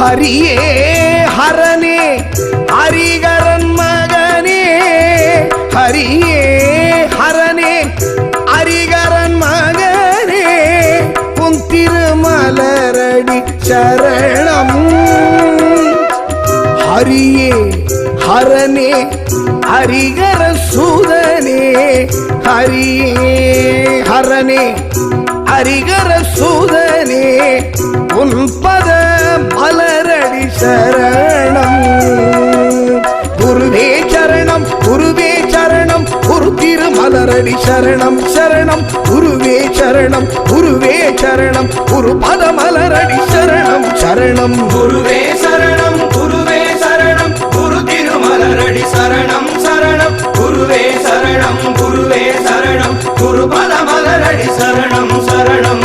ஹரியே ஹரனே ஹரிகரன் மகனே ஹரியே ஹரனே ஹரிகரன் மகனே உன் திருமலரடி சரணம் ஹரியே ஹரனே ஹரிகர சூதனே ஹரியே ஹரனே ஹரிகர சூதனே உன் பத மலரடி சரணம் குருவே சரணம் குருவே சரணம் குரு திருமலரடி சரணம் சரணம் குருவே சரணம் குருவே சரணம் குரு பத மலரடி சரணம் சரணம் குருவே சரணம் குருவே சரணம் குரு திருமலரடி சரணம் சரணம் குருவே சரணம் குருவே சரணம் குரு பத மலரடி சரணம் சரணம்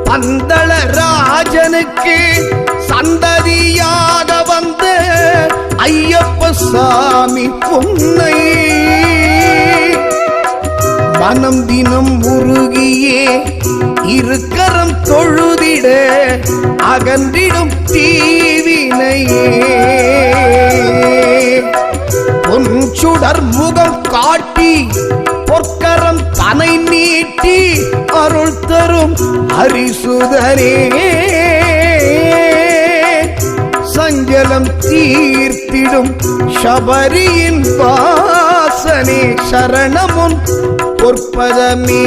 பந்தள ராஜனுக்கு சந்ததியாக வந்த ஐயப்ப சாமி பொன்னை மனம் தினம் உருகியே இருக்கரம் தொழுதிட அகன்றிடும் தீவினையே பொன்சுடர் முகம் காட்டி பொற்கரம் தனை நீட்டி அருள் தரும் ஹரிசுதனே சஞ்சலம் தீர்த்திடும் சபரியின் வாசனே சரணமுன் பொற்பதமே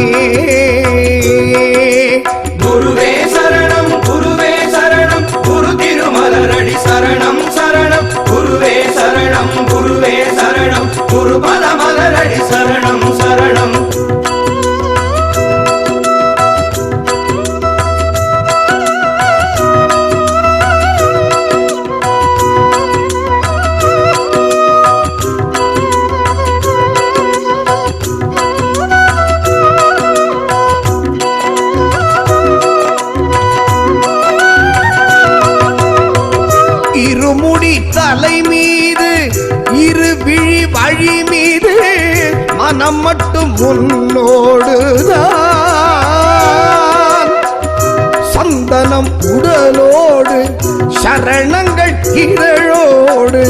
குருவே சரணம் குருவே சரணம் குரு திருமலரடி சரணம் சரணம் குருவே சரணம் குருவே சரணம் குரு பத மலரடி சரணம் சரணம் இருமுடி தலை மீது இரு விழி வழி மீது மனம் மட்டும் முன்னோடுதான் சந்தனம் உடலோடு சரணங்கள் இதழோடு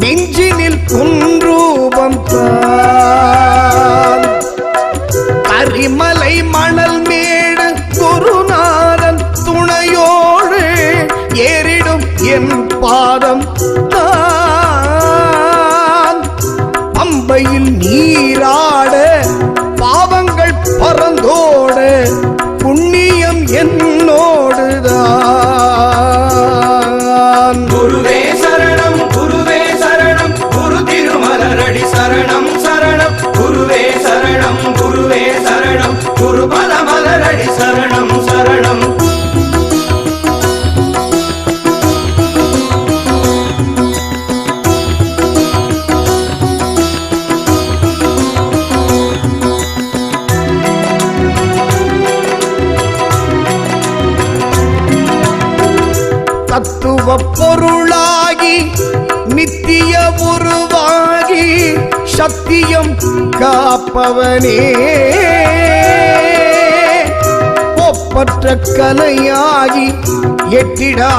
நெஞ்சினில் குன்றூபம் தான் கரிமலை மணல் மேடு குருநாதன் துணையோடு ஏறிடும் என் பாதம் தான் பம்பையில் நீராட பாவங்கள் பறந்தோட புண்ணியம் என்னோடுதான் குருவே சரணம் குருவே சரணம் குரு திருமலரடி சரணம் சரணம் குருவே சரணம் குருவே சரணம் குரு பத மலரடி சரணம் சரணம் தத்துவ பொருளாகி நித்திய உருவாகி சத்தியம் காப்பவனே ஒப்பற்ற கலையாகி எட்டிடா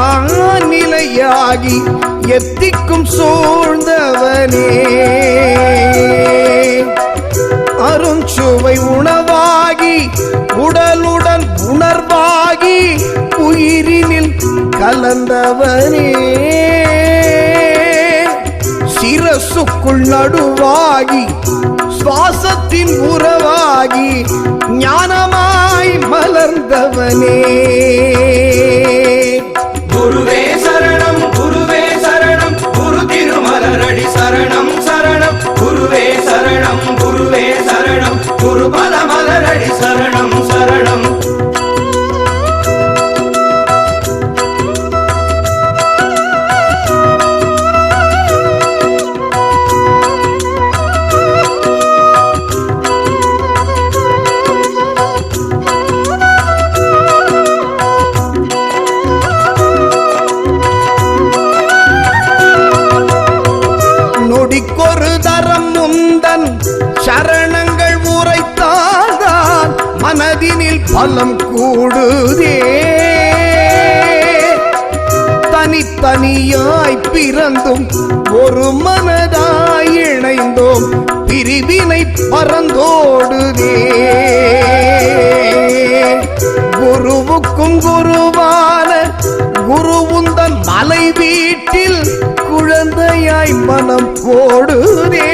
நிலையாகி எத்திக்கும் சூழ்ந்தவனே அருஞ்சுவை உணவாகி உடலுடன் உணர்வாகி உயிரினில் கலந்தவனே சிரசுக்குள் நடுவாகி சுவாசத்தின் உறவாகி ஞானமாய் மலர்ந்தவனே குருவே சரணம் குருவே சரணம் குரு திருமலரடி சரணம் சரணம் குருவே சரணம் குருவே சரணம் குரு பத மலரடி சரணம் சரணம் குருவுந்தன் சரணங்கள் உரைத்தால்தான் மனதினில் பலம் கூடுதே. தனித்தனியாய் பிறந்தும் ஒரு மனதாய் இணைந்தோம் பிரிவினை பறந்தோடுதே. குருவுக்கும் குருவான குருவுந்தன் மலை வீட்டில் குழந்தையாய் மனம் ஓடுதே.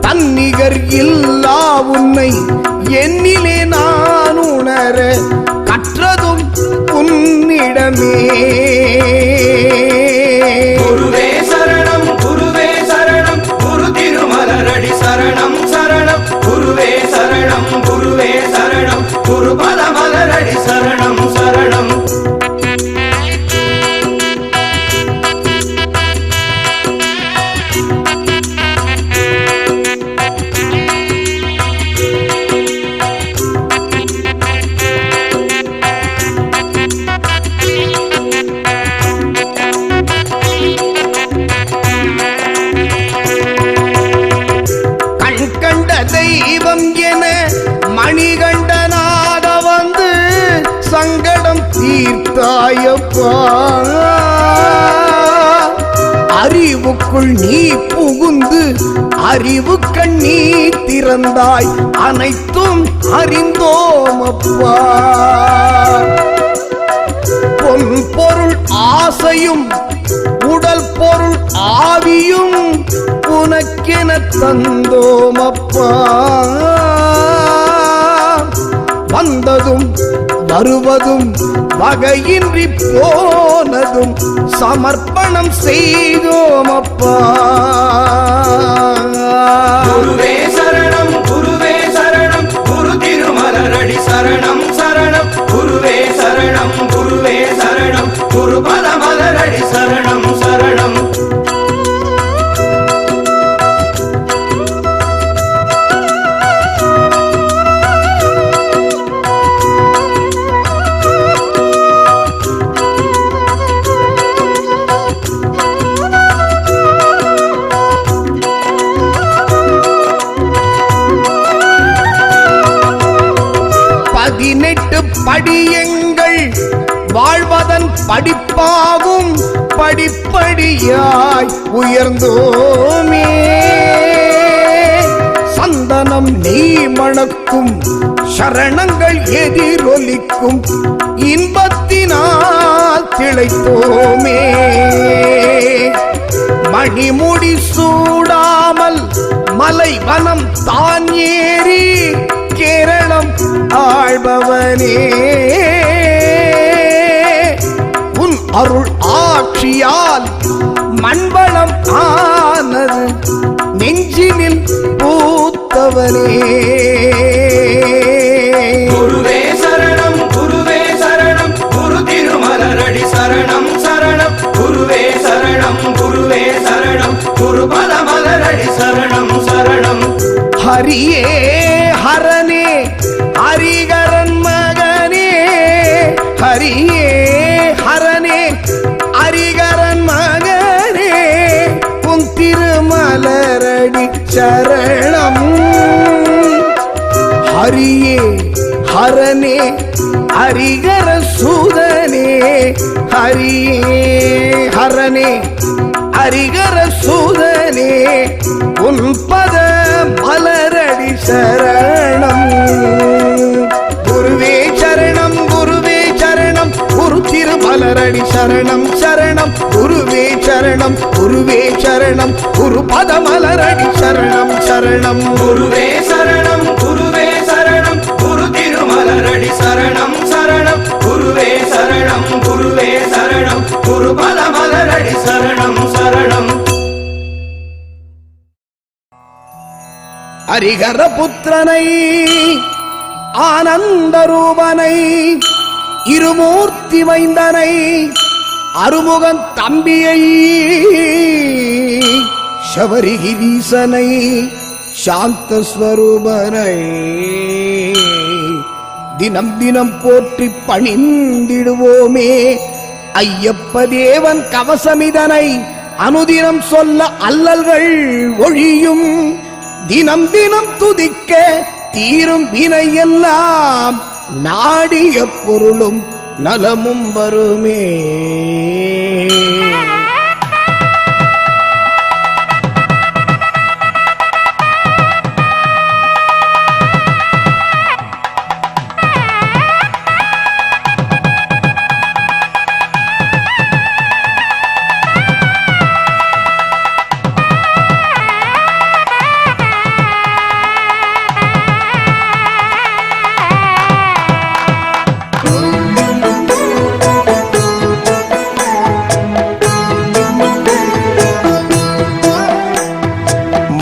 தன்னிகர் இல்லா உன்னை என்னிலே நான் உணர கற்றதும் உன்னிடமே. குருவே சரணம் குருவே சரணம் குரு திருமலரடி சரணம் சரணம் குருவே சரணம் குருவே சரணம் குரு பதமலரடி சரணம் சரணம். தெய்வம் என மணிகண்டனாக வந்து சங்கடம் தீர்த்தாயப்பா. அறிவுக்குள் நீ புகுந்து அறிவு கண்ணீ திறந்தாய் அனைத்தும் அறிந்தோமப்பா. பொன் பொருள் ஆசையும் உடல் பொருள் ஆவியும் உனக்கென தந்தோமப்பா. வந்ததும் வருவதும் வகையின்றி போனதும் சமர்ப்பணம் செய்தோமப்பா. குருவே சரணம் குருவே சரணம் குரு திருமலரடி சரணம் சரணம் குருவே சரணம் குருவே சரணம் குரு பதமலரடி சரணம் சரணம். படியங்கள் வாழ்வதன் படிப்பாகும் படிப்படியாய் உயர்ந்தோமே. சந்தனம் நீ மணக்கும் சரணங்கள் எதிரொலிக்கும் இன்பத்தினால் திளைத்தோமே. மணிமுடி சூடாமல் மலை வனம் தான் ஏறி கேரளம் ஆழ்பவனே. உன் அருள் ஆட்சியால் மண்வளம் ஆனது நெஞ்சினில் பூத்தவனே. குருவே சரணம் குருவே சரணம் குரு திருமலரடி சரணம் சரணம் குருவே சரணம் குருவே சரணம் குரு பதமலரடி சரணம் சரணம். ஹரியே ஹரனே ஹரிகரன் மகனே. ஹரியே ஹரனே ஹரிகரன் மகனே. உன் திருமலரடி சரணம். ஹரியே ஹரனே ஹரிகர சூதனே. ஹரியே ஹரனே ஹரிகர சூதனே. உன் பத மலரடி சரணம். குருவே சரணம் குருவே சரணம் குரு திருமலரடி சரணம் சரணம் குருவே சரணம் குருவே சரணம் குரு பதமலரடி சரணம் சரணம். குருவே சரணம் குருவே சரணம் குரு திருமலரடி சரணம் சரணம் குருவே சரணம் குருவே சரணம் குரு பதமலரடி சரணம் சரணம். ஹரிகர புத்திரனை ஆனந்த ரூபனை இருமூர்த்தி வைந்தனை அருமுகன் தம்பியை சபரிகிரீசனை சாந்த ஸ்வரூபனை தினம் தினம் போற்றி பணிந்திடுவோமே. ஐயப்ப தேவன் கவசமிதனை அனுதினம் சொல்ல அல்லல்கள் ஒழியும், தினம் தினம் துதிக்க தீரும் வினையெல்லாம், நாடிய பொருளும் நலமும் வருமே.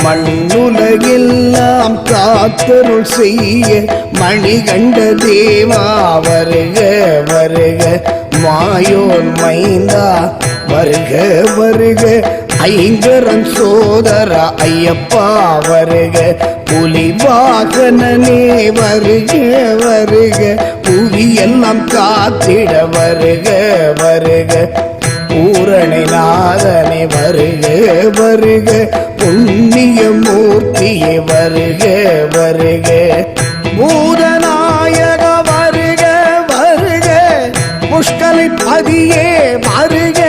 மண்ணுலகெல்லாம் காத்தருள் செய்ய மணிகண்ட தேவா வருக வருக, மாயோன் மைந்தா வருக வருக, ஐங்கரன் சோதர ஐயப்பா வருக, புலி வாகனனே வருக வருக, புவியெல்லாம் காத்திட வருக வருக, பூரணை நாதனை வருக வருக, புண்ணிய மூர்த்தியே வருக வருக, பூதநாயக வருக வருக, புஷ்கலை பதியே வருக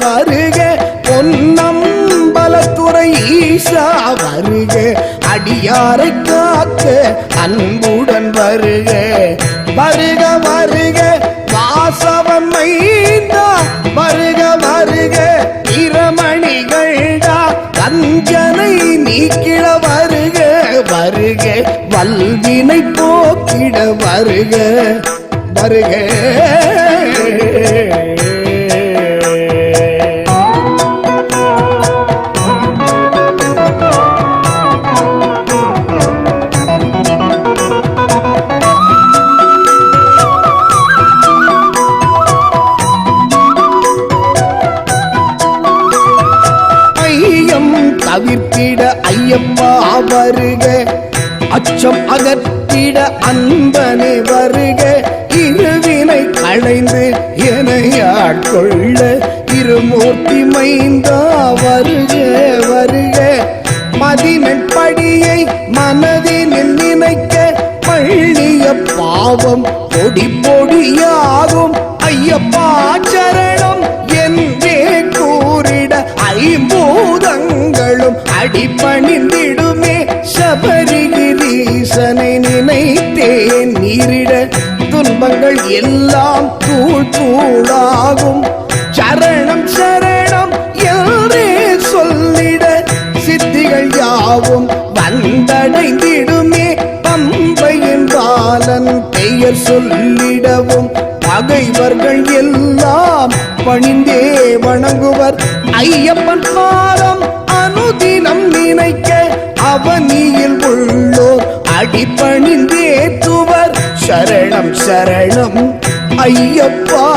வருக, பொன்னம்பலத்துறை ஈசா வருக, அடியாரை காக்க அன்புடன் வருக வருக வருக, வாசவன் மைந்தா வருக வருக, இரமணிகள்டா கஞ்சனை நீக்கிட வருக வருக, வல்வினை போக்கிட வருக வருக. தவிர்த்திட ஐயப்பா வருக, அச்சம் அகற்றிட அன்பனே வருக, இருவினை களைந்து எனையாட்கொள்ள இருமூர்த்தி மைந்தா வருக வருக, மதினப்படியை மனதினில் நினைக்க பள்ளிய பாவம் பொடி பொடியாகும், ஐயப்பா சரணம் என்றே கூறிட ஐம்பூதங்களும் அடிபணிந்திடுமே, சபரிகிரீசனை நினைத்தேன் நீரிட துன்பங்கள் எல்லாம் தூள் தூளாகும், சரணம் சரணம் என்றே சொல்லிட சித்திகள் யாவும் வந்தடைந்திடுமே, பம்பையின் பாலன் பெயர் சொல்லிடவும் பகைவர்கள் எல்லாம் பணிந்தே வணங்குவர், ஐயப்பன் பாதம் அனுதினம் நினைக்க அவனியில் உள்ளோர் அடிபணிந்தேத்துவர், சரணம் சரணம் ஐயப்பா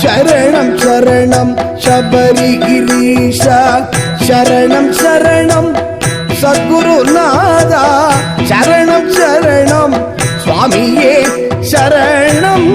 சரணம் சரணம் சபரிகிரீஷா, சரணம் சரணம் சத்குருநாதா, சரணம் சரணம் சுவாமியே சரணம்.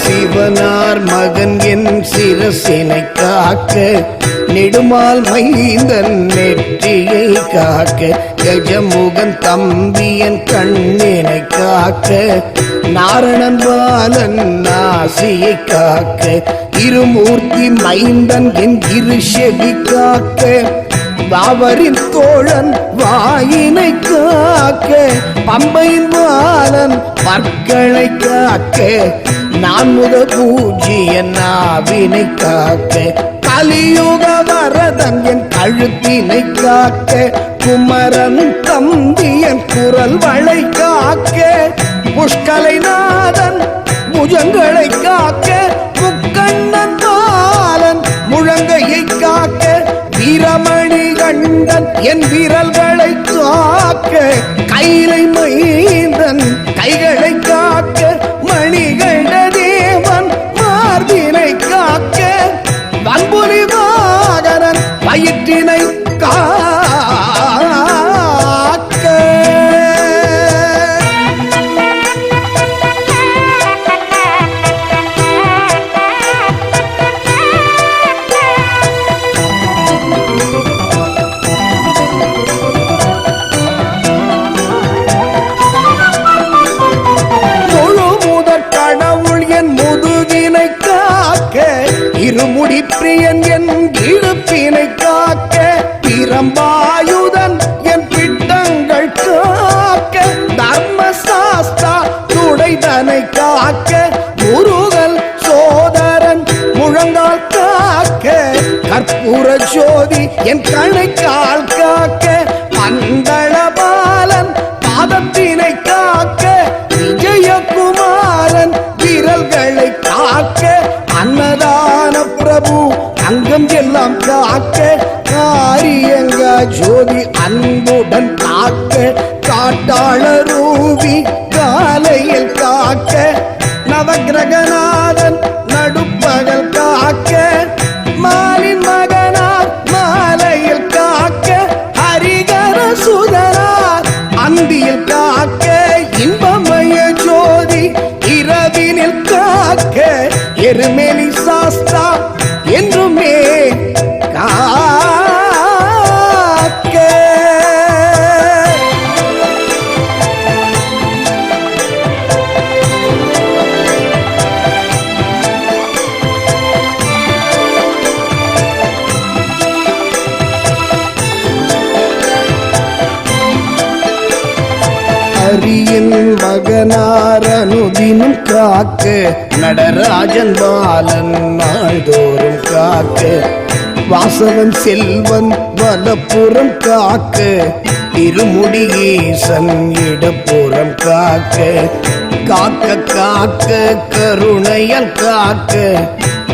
சிவனார் மகன் என் சிரசினை காக்க, நெடுமால் மைந்தன் நெற்றியை காக்க, கஜமுகன் தம்பியன் கண்ணினை காக்க, நாரணன் பாலன் நாசியை காக்க, இருமூர்த்தி மைந்தன் என் இருஷெவி காக்க, பாவரின் தோழன் வாயினை காக்க, பம்பையின் பாலன் பற்களை காக்க, நான்முக பூஜ்ய நாவினை காக்க, கலியுக வரதன் என் கழுத்தினை காக்க, குமரன் தம்பியன் குரல் வளை காக்க, புஷ்கலை நாதன் புஜங்களை காக்க, முக்கண்ணன் பாலன் முழங்கையை காக்க, வீரமணி கண்டன் என் விரல்களை காக்க, கைலை மைந்தன் கைகளை காக்க, மணிகண்ட தேவா இருமுடி பிரியன் என் இடுப்பினை காக்க பிரம்பாயுதன் என் பிட்டங்கள் காக்க தர்மசாஸ்தா துடைதனை காக்க முருகல் சோதரன் முழங்கால் காக்க கற்பூர ஜோதி என் கணைக்கால் காக்க மண்டலபாலன் பாதத்தினை காக்க விஜயகுமாரன் விரல்களை காக்க அன்னதான பிரபு அங்கம் எல்லாம் காக்க காரியங்க ஜோதி அன்புடன் காக்க காட்டாள ரூபி காலையில் காக்க நவகிரகநாதன் நடுப்பகல் காக்க மாலின் மகனார் மாலையில் காக்க ஹரிகர சுதனார் அந்தியில் காக்க இன்பமய ஜோதி இரவினில் காக்க எருமேலி சாஸ்தா என்றுமே காக்க ஹரியின் மகனார் அனுதினம் காக்க நடராஜன் பாலன் நாள்தோறும் காக்க வாசவன் செல்வன் வலப்புறம் காக்க திருமுடியேசன் இடப்புறம் காக்க காக்க காக்க கருணையல் காக்க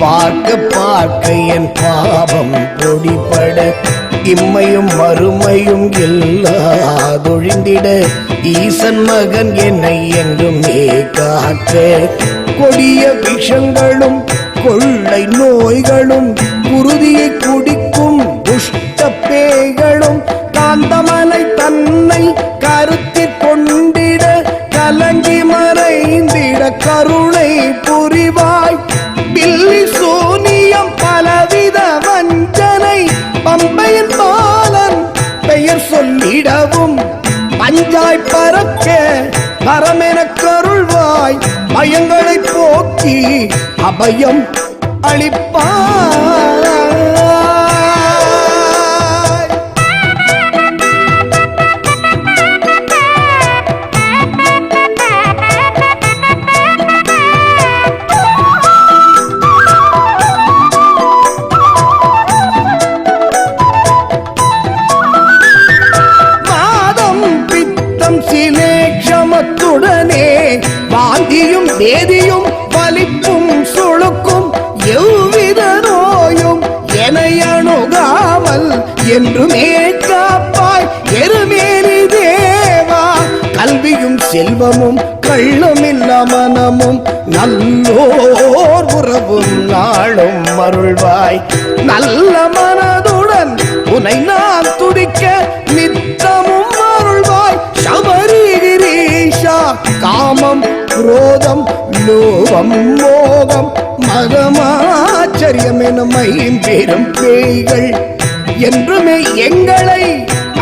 பார்க்க பார்க்க என் பாவம் பொடிபட இம்மையும் மறுமையும் எல்லாதொழிந்திட ஈசன் மகன் என்னை என்றுமே காக்க கொடிய விஷங்களும் கொள்ளை நோய்களும் குருதியை குடிக்கும் துஷ்ட பேய்களும் காந்தமலை தன்னை கருத்தில் கொண்டிட கலங்கி மறைந்திட கருணை புரிவாய் பில்லி சூனியம் பலவித வஞ்சனை பம்பையின் பாலன் பெயர் சொல்லிடவும் பஞ்சாய் பறக்க பரமென கருள்வாய் பயங்களை போக்கி அபயம் அளிப்பாய். சிலேக்ஷமத்துடனே வாந்தியும் வேதியும் வலிப்பும் சுழுக்கும் எவ்வித நோயும் எனை அணுகாமல் என்றுமே காப்பாய் எருமேலி தேவா. கல்வியும் செல்வமும் கள்ளமில்ல மனமும் நல்லோர் உறவும் நாளும் அருள்வாய். நல்ல மனதுடன் உனை நான் துடிக்க நித்தமும் அருள்வாய். சபரிகிரீஷா காமம் குரோதம் லோகம் மோகம் மதமாச்சரியம் என பெரும் பேய்கள் என்றுமே எங்களை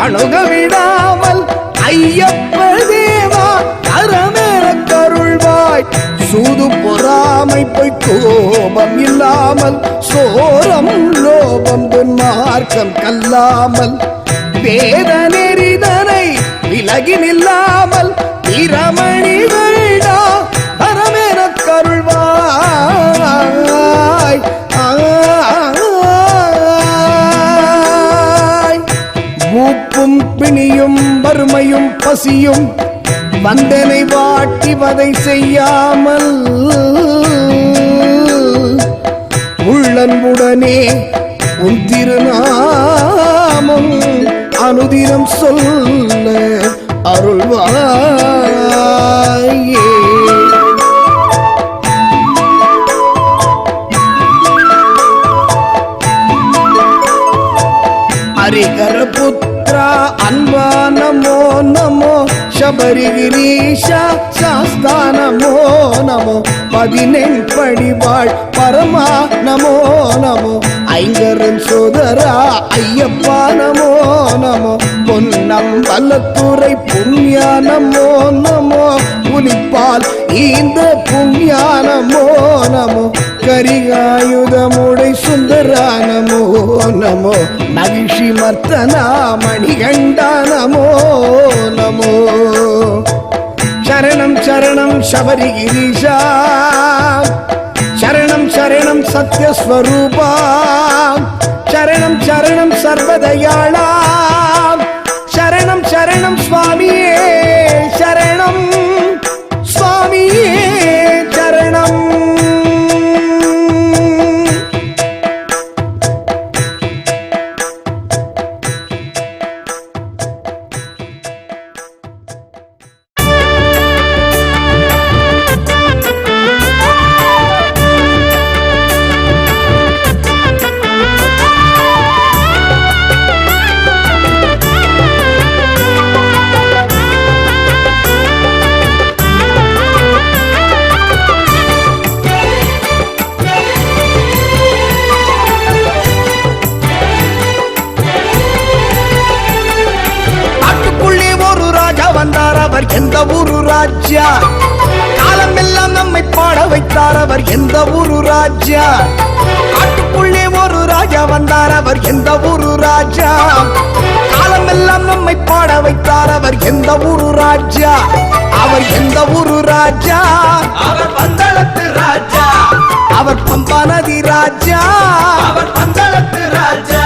அணுக விடாமல் ஐயப்ப தேவா கரமேற கருள்வாய். சூது பொறாமை போய் கோபம் இல்லாமல் சோரம் லோபம் துன்மார்க்கம் கல்லாமல் வேத நெறிதனை விலகி நில்லாமல் இரமணிகளா கரமேற கருள்வாய். மூப்பும் பிணியும் வறுமையும் பசியும் வந்தனை வாட்டி வதை செய்யாமல் உள்ளன்புடனே உன் திருநாமம் அனுதினம் சொல்ல அருள்வாயே. ஹரிகர புத்ரா அன்பா நமோ நமோ சபரிகிரீஷா சாஸ்தா நமோ நமோ பதினெண் படிவாள் பரமா நமோ நமோ ஐங்கரன் சோதரா ஐயப்பா நமோ நமோ பொன்னம் பல்லத்துறை புண்ணியா நமோ நமோ புலிப்பால் இந்த புண்ணியா நமோ நமோ கரிகாயுதமுடை சுந்தரா நமோ நமோ நகிஷி மர்த்தனா மணிகண்டா நமோ நமோ சரணம் சரணம் சபரிகிரீஷா சரணம் சரணம் சத்யஸ்வரூபா சரணம் சரணம் சர்வதயாளா சரணம் சரணம் சுவாமியே சரணம் சுவாமியே சரணம். எந்த ஊரு ராஜா காலம் எல்லாம் நம்மை பாட வைத்தார் அவர் எந்த ஊரு ராஜா காட்டுக்குள்ளே ஒரு ராஜா வந்தார் அவர் எந்த ஊரு ராஜா காலம் எல்லாம் நம்மை பாட வைத்தார் அவர் எந்த ஊரு ராஜா அவர் எந்த ஊரு ராஜா அவர் பந்தளத்து ராஜா அவர் பம்பா நதி ராஜா அவர் பந்தளத்து ராஜா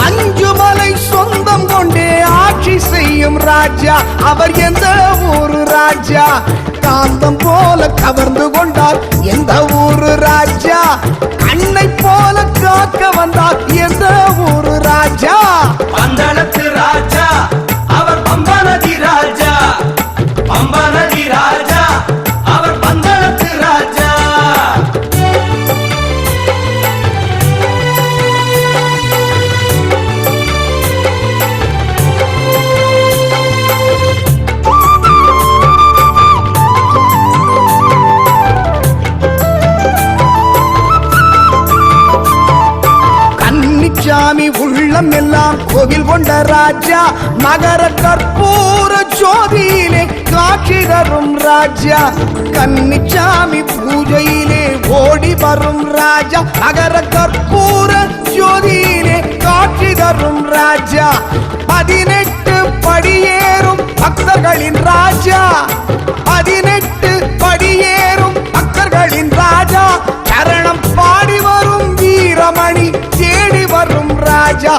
அஞ்சுமலை சொந்தம் கொண்டே ஆட்சி செய்யும் ராஜா அவர் எந்த ஊரு ராஜா காந்தம் போல கவர்ந்து கொண்டார் எந்த ஊரு ராஜா கண்ணை போல காக்க வந்தார் எந்த ஊரு ராஜா பந்தளத்து ராஜா அவர் பம்பா நதி ராஜா பம்பா நதி ராஜா அவர் பந்தளத்து ராஜா சாமி உள்ளம் எல்லாம் கோவில் கொண்ட ராஜா மகர கற்பூர ஜோதியிலே காட்சி தரும் ராஜா கன்னிச்சாமி பூஜையிலே ஓடி வரும் ராஜா மகர கற்பூர ஜோதியிலே காட்சி தரும் ராஜா 18 படியேறும் பக்தர்களின் ராஜா 18 படியேறும் பக்தர்களின் ராஜா சரணம் பாடி வரும் வீரமணி தேடி வரும் ராஜா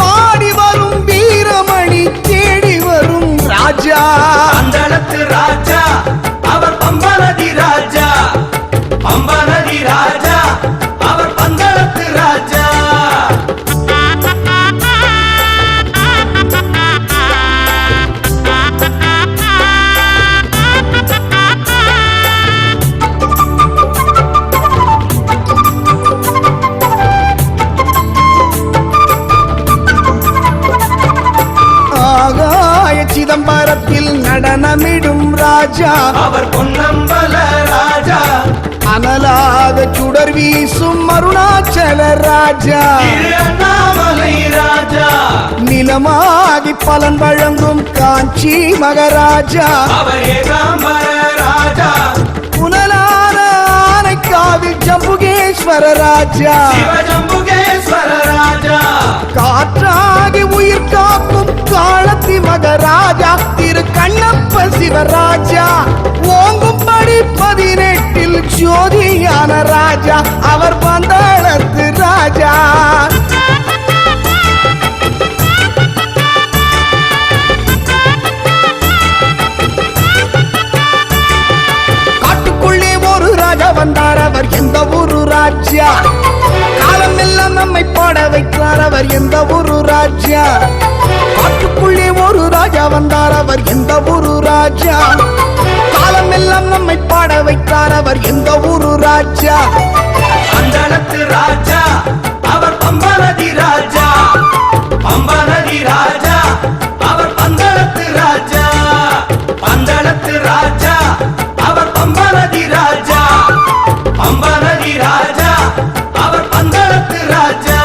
பாடி வரும் வீரமணி தேடி வரும் ராஜா பந்தளத்து ராஜா அவர் பம்பா நதி ராஜா பம்பா நதி ராஜா அவர் பந்தளத்து ராஜா சிதம்பரத்தில் நடனமிடும் ராஜா அவர் பொன்னம்பல ராஜா அனலாக சுடர் வீசும் அருணாச்சல ராஜா அண்ணாமலை ராஜா நிலமாகி பலன் வழங்கும் காஞ்சி மகராஜா அவர் ஏகாம்பர ராஜா புனலான ஆனைக்காவில் ஜம்புகேஸ்வர ராஜா சிவஜம்புகேஸ்வர ராஜா காற்றாகி உயிர் காக்கும் காலத்தி மகராஜா திரு கண்ணப்ப சிவராஜா ஓங்கும்படி 18 ஜோதியான ராஜா அவர் பந்தளத்து ராஜா காட்டுக்குள்ளே ஒரு ராஜா வந்தார் அவர் எந்த ஊரு ராஜா காலம் எல்லாம் நம்மை பாட வைத்தார் அவர் எந்த ஊரு ராஜா காட்டுக்குள்ளே ஒரு ராஜா வந்தார் அவர் எந்த ஊரு ராஜா காலம் எல்லாம் நம்மை பாட வைத்தார் அவர் எந்த ஊரு ராஜா பந்தளத்து ராஜா அவர் பம்பா நதி ராஜா பம்பநதி ராஜா அவர் பந்தளத்து ராஜா, பந்தளத்து ராஜா அவர் பம்பநதி ராஜா, பம்பநதி ராஜா அவர் பந்தளத்து ராஜா.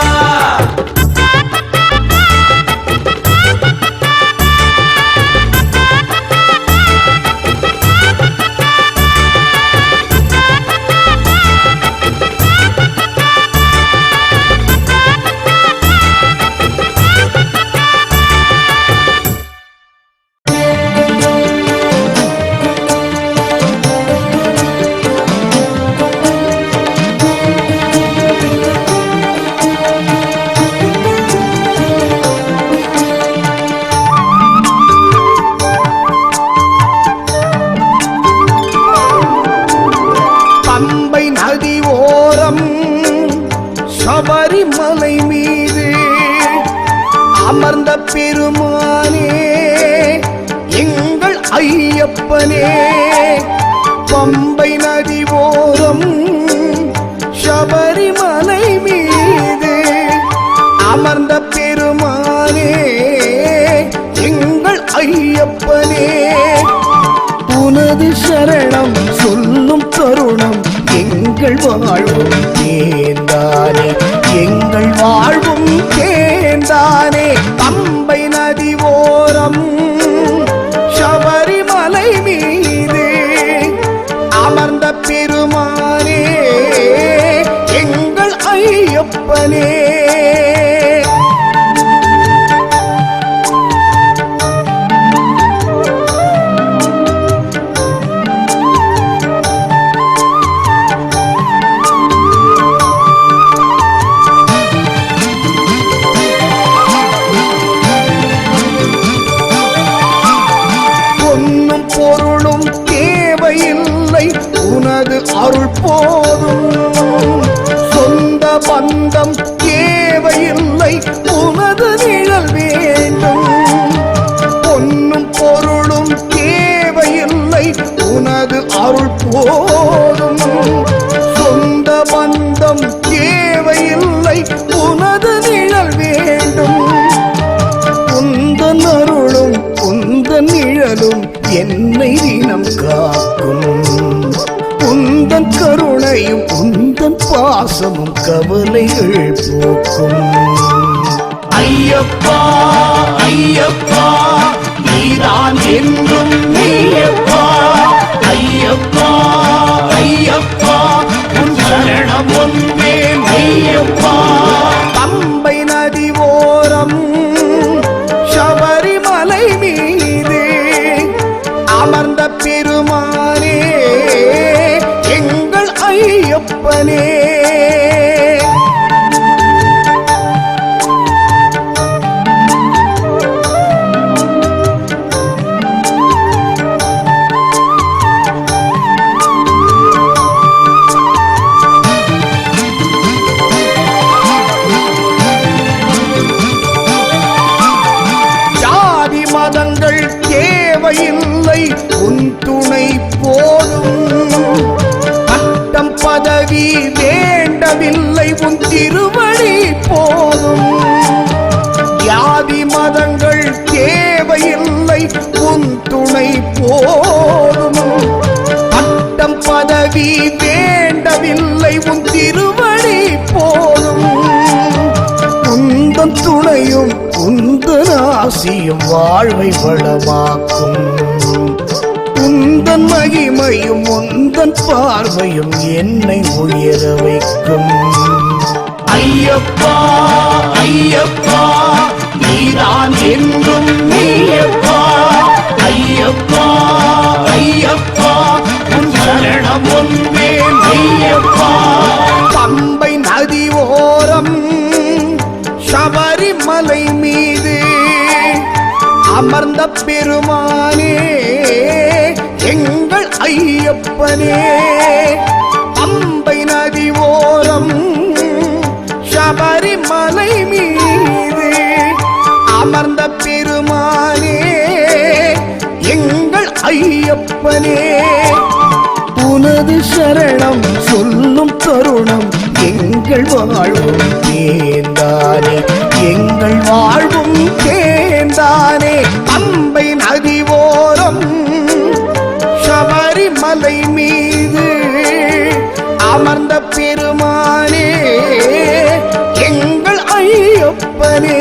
சபரிமலை மீது அமர்ந்த பெருமானே எங்கள் ஐயப்பனே, பம்பை நதி ஓரம் சபரிமலை மீது அமர்ந்த பெருமானே எங்கள் ஐயப்பனே, உனது சரணம் சொல்லும் தருணம் எங்கள் வாழ்வும் தேர்ந்தானே, எங்கள் வாழ்வும் தேர்ந்தானே. பம்பை நதி ஓரம் சபரிமலை மீது அமர்ந்த பெருமானே எங்கள் ஐயப்பனே. பொருளும் தேவையில்லை உனது அருள் போதும், சொந்த பந்தம் தேவையில்லை உனது நிழல் வேண்டும், பொன்னும் பொருளும் தேவையில்லை உனது அருள் போதும், சொந்த பந்தம் தேவையில்லை உனது நிழல் வேண்டும், உந்தன் அருளும் உந்தன் நிழலும் என்னை தினம் காக்கும், உந்தன் கருணையும் உந்தன் பாசமும் கவலைகள் போக்கும். ஐயப்பா ஐயப்பா நீதான் என்றும் நீயப்பா, ஐயப்பா ஐயப்பா உன் சரணம் ஒன்றே மெய்யப்பா. பம்பை நதி ஓரம் சபரிமலை மீது அமர்ந்த பெருமானே எங்கள் ஐயப்பனே. ஜாதி மதங்கள் தேவையில்லை உன் துணை போதும், பட்டம் பதவி வேண்டவில்லை உன் திருவடி போதும், ஜாதி மதங்கள் தேவையில்லை உன் துணை போதும், பட்டம் பதவி வேண்டவில்லை உன் திருவடி போதும், உந்தன் துணையும் உந்தன் ஆசியும் வாழ்வை வளமாக்கும், உந்தன் மகிமையும் உந்தன் பார்வையும் என்னை உயர வைக்கும். ஐயப்பா ஐயப்பா நீதான் என்றும் நீயப்பா, ஐயப்பா ஐயப்பா உன் சரணம் ஒன்றே மெய்யப்பா. பம்பை நதி ஓரம் சபரிமலை மீது அமர்ந்த பெருமானே எங்கள் ஐயப்பனே, பம்பை நதி ஓரம் சபரிமலை மீது அமர்ந்த பெருமானே எங்கள் ஐயப்பனே, உனது சரணம் சொல்லும் தருணம் எங்கள் எங்கள் வாழ்வும் தேர்ந்தானே, எங்கள் வாழ்வும் தேர்ந்தானே. பம்பை நதி ஓரம் சபரிமலை மீது அமர்ந்த பெருமானே, எங்கள் ஐயப்பனே.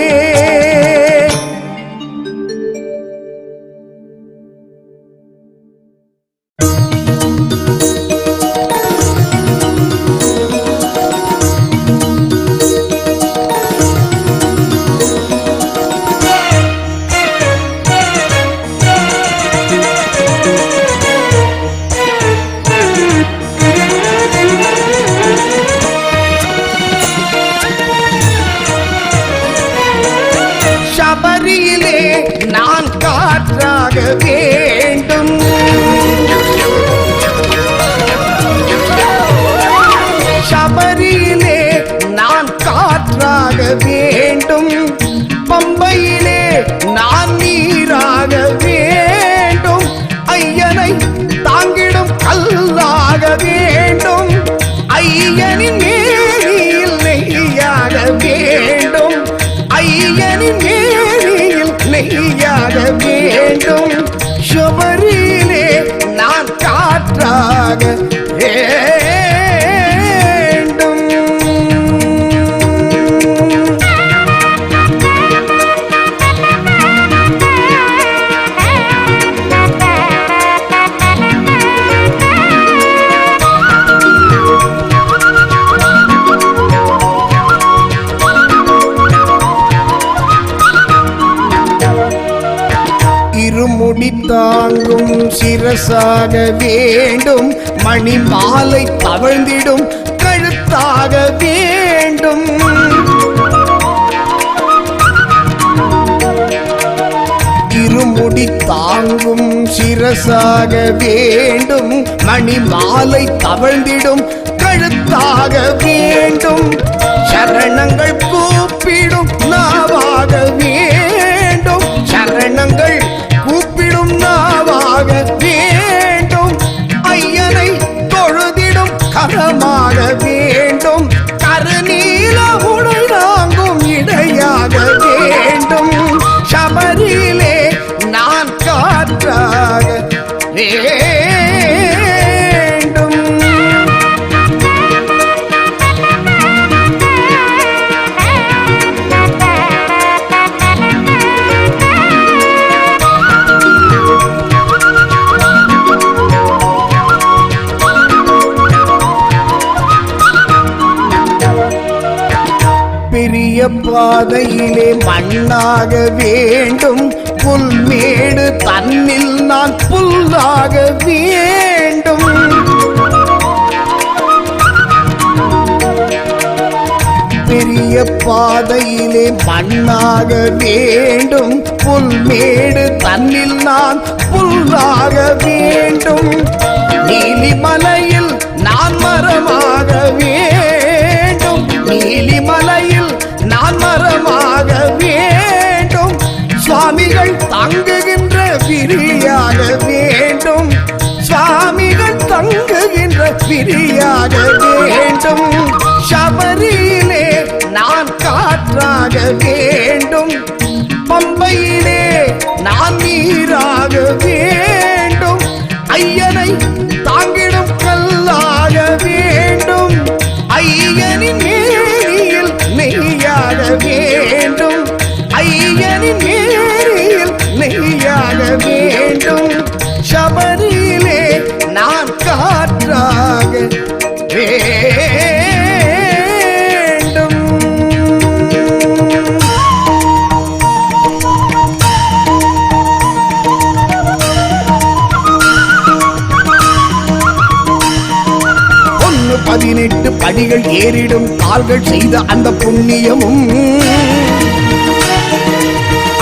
சபரியிலே நான் காற்றாக வேண்டும், சபரியிலே நான் காற்றாக வேண்டும், பம்பையிலே நான் நீராக வேண்டும், ஐயனை தாங்கிடும் கல்லாக வேண்டும், ஐயனின் மேனியில் நெய்யாக வேண்டும், ஐயனின் மேனியில் நெய்யாக வேண்டும். சபரியிலே நான் காற்றாக வேண்டும். இருமுடி தாங்கும் சிரசாக வேண்டும், மணி மாலை தவழ்ந்திடும் கழுத்தாக வேண்டும், இருமுடி தாங்கும் சிரசாக வேண்டும், மணி மாலை தவழ்ந்திடும் கழுத்தாக வேண்டும், சரணங்கள் கூப்பிடும் நாவாக வேண்டும், சரணங்கள் கூப்பிடும் நாவாக வேண்டும், ஐயனை தொழுதிடும் கரமாக வேண்டும், கருநீல உடை தாங்கும் இடையாக வேண்டும். சபரியிலே நான் காற்றாக வேண்டும். பெரிய பாதையிலே மண்ணாக வேண்டும், புல்மேடு தன்னில் நான் புல்லாக வேண்டும், பெரிய பாதையிலே மண்ணாக வேண்டும், புல்மேடு தன்னில் நான் புல்லாக வேண்டும், நீலிமலையில் நான் மரமாக வேண்டும், நீலிமலையில் நான் மரமாக வேண்டும், சுவாமிகள் தங்குகின்ற விரியாக வேண்டும், சுவாமிகள் தங்குகின்ற விரியாக வேண்டும். சபரியிலே நான் காற்றாக வேண்டும், பம்பையிலே நான் நீராக வேண்டும், ஐயனை தாங்கிடும் கல்லாக வேண்டும், ஐயனின் மேனியில் நெய்யாக வேண்டும், ஐயனின் மேனியில் நெய்யாக வேண்டும். சபரியிலே நான் காற்றாக வேண்டும். ஒன்று 18 படிகள் ஏறிடும் கால்கள் செய்த அந்த புண்ணியமும்,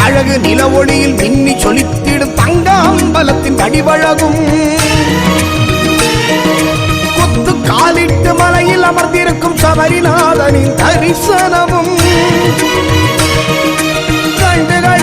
அழகு நில ஒளியில் மின்னி சொலித்திடும் தங்க அம்பலத்தின் வடிவழகும், கொத்து காலிட்டு மலையில் அமர்ந்திருக்கும் சபரிநாதனின் தரிசனமும், கண்டுகள்